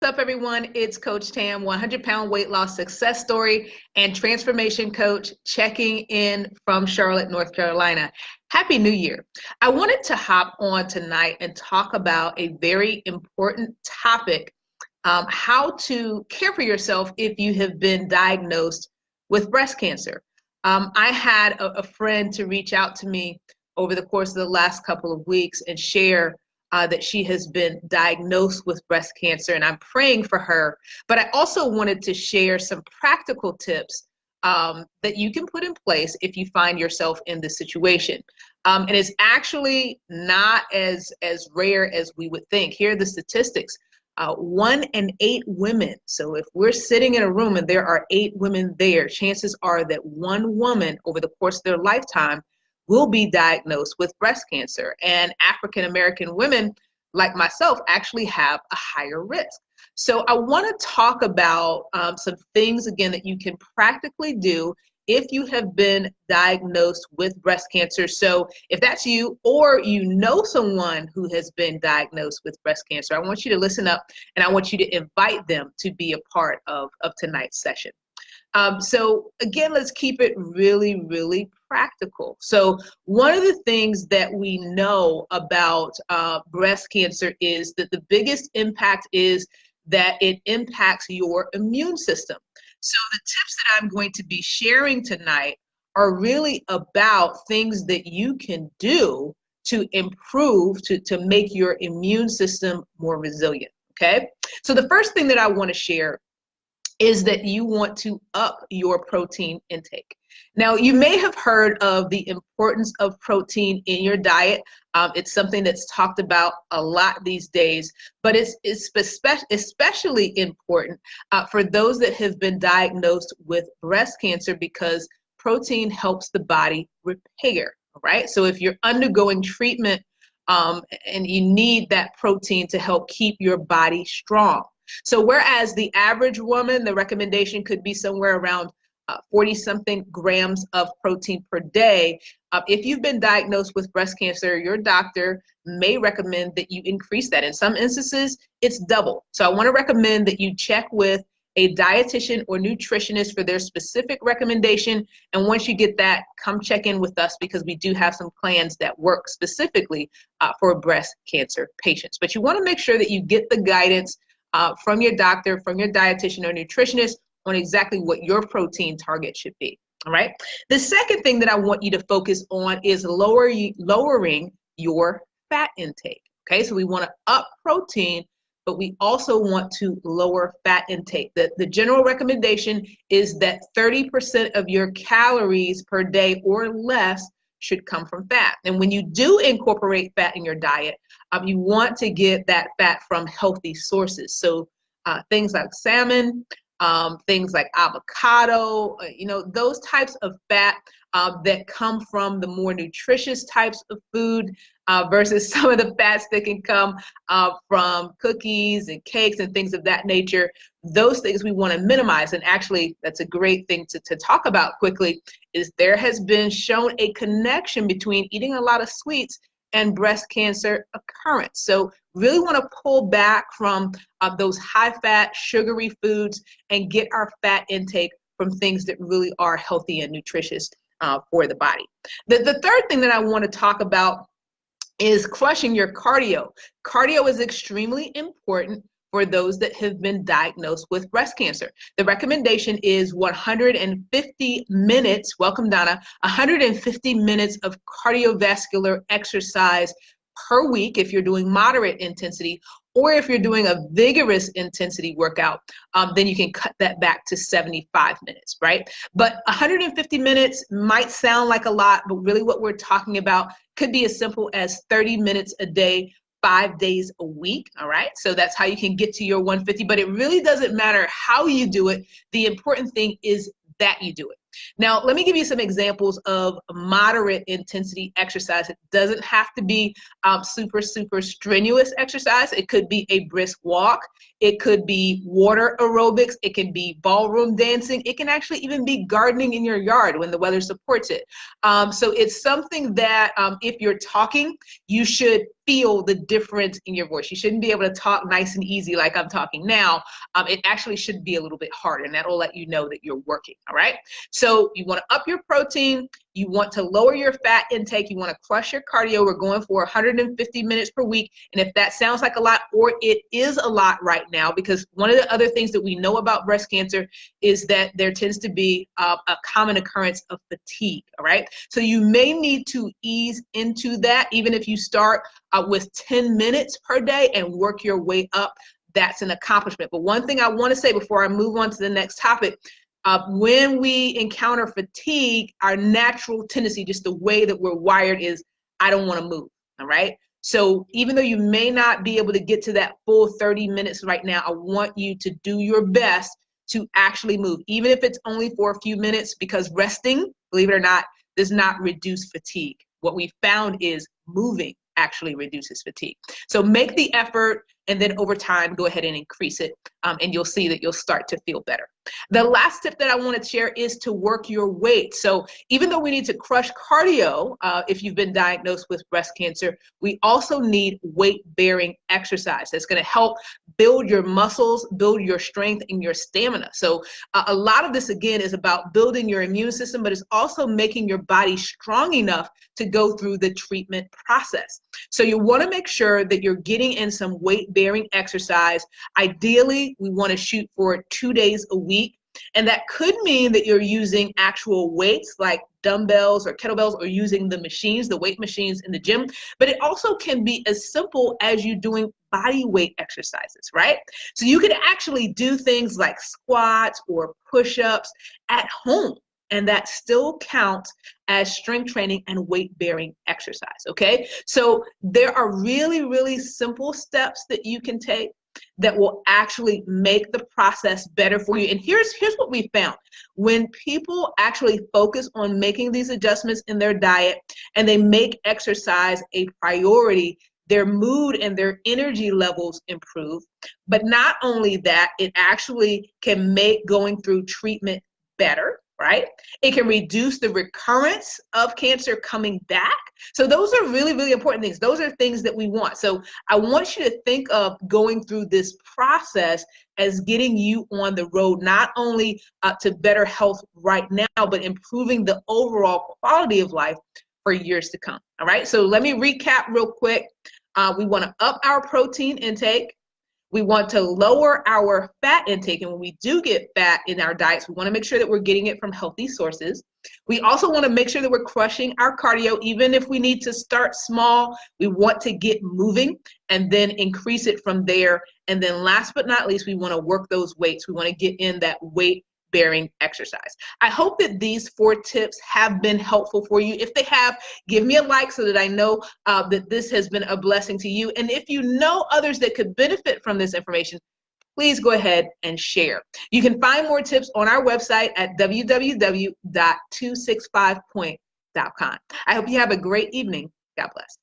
What's up, everyone? It's Coach Tam, 100-pound weight loss success story and transformation coach, checking in from Charlotte, North Carolina. Happy New Year. I wanted to hop on tonight and talk about a very important topic, how to care for yourself if you have been diagnosed with breast cancer. I had a friend to reach out to me over the course of the last couple of weeks and share that she has been diagnosed with breast cancer, and I'm praying for her. But I also wanted to share some practical tips that you can put in place if you find yourself in this situation. And it's actually not as rare as we would think. Here are the statistics. 1 in 8 women. So if we're sitting in a room and there are 8 women there, chances are that one woman over the course of their lifetime will be diagnosed with breast cancer. And African American women, like myself, actually have a higher risk. So I want to talk about some things, again, that you can practically do if you have been diagnosed with breast cancer. So if that's you, or you know someone who has been diagnosed with breast cancer, I want you to listen up and I want you to invite them to be a part of tonight's session. So again, let's keep it really, really practical. So one of the things that we know about breast cancer is that the biggest impact is that it impacts your immune system. So the tips that I'm going to be sharing tonight are really about things that you can do to improve, to make your immune system more resilient, okay? So the first thing that I want to share is that you want to up your protein intake. Now, you may have heard of the importance of protein in your diet. It's something that's talked about a lot these days, but it's especially important for those that have been diagnosed with breast cancer, because protein helps the body repair, right? So if you're undergoing treatment and you need that protein to help keep your body strong. So whereas the average woman, the recommendation could be somewhere around 40-something grams of protein per day, if you've been diagnosed with breast cancer, your doctor may recommend that you increase that. In some instances, it's double. So I want to recommend that you check with a dietitian or nutritionist for their specific recommendation. And once you get that, come check in with us, because we do have some plans that work specifically for breast cancer patients. But you want to make sure that you get the guidance from your doctor, from your dietitian or nutritionist on exactly what your protein target should be, all right? The second thing that I want you to focus on is lowering your fat intake, okay? So we want to up protein, but we also want to lower fat intake. The general recommendation is that 30% of your calories per day or less should come from fat. And when you do incorporate fat in your diet, you want to get that fat from healthy sources. So things like salmon, things like avocado, those types of fat that come from the more nutritious types of food versus some of the fats that can come from cookies and cakes and things of that nature. Those things we want to minimize. And actually, that's a great thing to talk about quickly, is there has been shown a connection between eating a lot of sweets and breast cancer occurrence. So really want to pull back from those high-fat, sugary foods and get our fat intake from things that really are healthy and nutritious for the body. The third thing that I want to talk about is crushing your cardio. Cardio is extremely important for those that have been diagnosed with breast cancer. The recommendation is 150 minutes, welcome Donna, 150 minutes of cardiovascular exercise per week if you're doing moderate intensity, or if you're doing a vigorous intensity workout, then you can cut that back to 75 minutes, right? But 150 minutes might sound like a lot, but really what we're talking about could be as simple as 30 minutes a day, 5 days a week, all right? So that's how you can get to your 150, but it really doesn't matter how you do it. The important thing is that you do it. Now, let me give you some examples of moderate intensity exercise. It doesn't have to be super strenuous exercise. It could be a brisk walk. It could be water aerobics. It can be ballroom dancing. It can actually even be gardening in your yard when the weather supports it. So it's something that if you're talking, you should feel the difference in your voice. You shouldn't be able to talk nice and easy like I'm talking now. It actually should be a little bit harder, and that'll let you know that you're working, all right? So you want to up your protein. You want to lower your fat intake. You want to crush your cardio. We're going for 150 minutes per week. And if that sounds like a lot, or it is a lot right now, because one of the other things that we know about breast cancer is that there tends to be a common occurrence of fatigue, all right? So you may need to ease into that, even if you start with 10 minutes per day and work your way up. That's an accomplishment. But one thing I want to say before I move on to the next topic, when we encounter fatigue, our natural tendency, just the way that we're wired, is I don't want to move, all right? So even though you may not be able to get to that full 30 minutes right now, I want you to do your best to actually move, even if it's only for a few minutes, because resting, believe it or not, does not reduce fatigue. What we found is moving actually reduces fatigue. So make the effort, and then over time, go ahead and increase it, and you'll see that you'll start to feel better. The last tip that I want to share is to work your weight. So even though we need to crush cardio, if you've been diagnosed with breast cancer, we also need weight-bearing exercise that's going to help build your muscles, build your strength, and your stamina. So a lot of this, again, is about building your immune system, but it's also making your body strong enough to go through the treatment process. So you want to make sure that you're getting in some weight-bearing exercise. Ideally, we want to shoot for 2 days a week. And that could mean that you're using actual weights like dumbbells or kettlebells, or using the machines, the weight machines in the gym. But it also can be as simple as you doing body weight exercises, right? So you can actually do things like squats or push-ups at home, and that still counts as strength training and weight-bearing exercise, okay? So there are really, really simple steps that you can take that will actually make the process better for you. And here's what we found. When people actually focus on making these adjustments in their diet, and they make exercise a priority, their mood and their energy levels improve. But not only that, it actually can make going through treatment better, right? It can reduce the recurrence of cancer coming back. So those are really, really important things. Those are things that we want. So I want you to think of going through this process as getting you on the road, not only to better health right now, but improving the overall quality of life for years to come. All right, so let me recap real quick. We want to up our protein intake. We want to lower our fat intake, and when we do get fat in our diets, we want to make sure that we're getting it from healthy sources. We also want to make sure that we're crushing our cardio. Even if we need to start small, we want to get moving and then increase it from there. And then last but not least, we want to work those weights. We want to get in that weight-bearing exercise. I hope that these 4 tips have been helpful for you. If they have, give me a like so that I know that this has been a blessing to you. And if you know others that could benefit from this information, please go ahead and share. You can find more tips on our website at www.265point.com. I hope you have a great evening. God bless.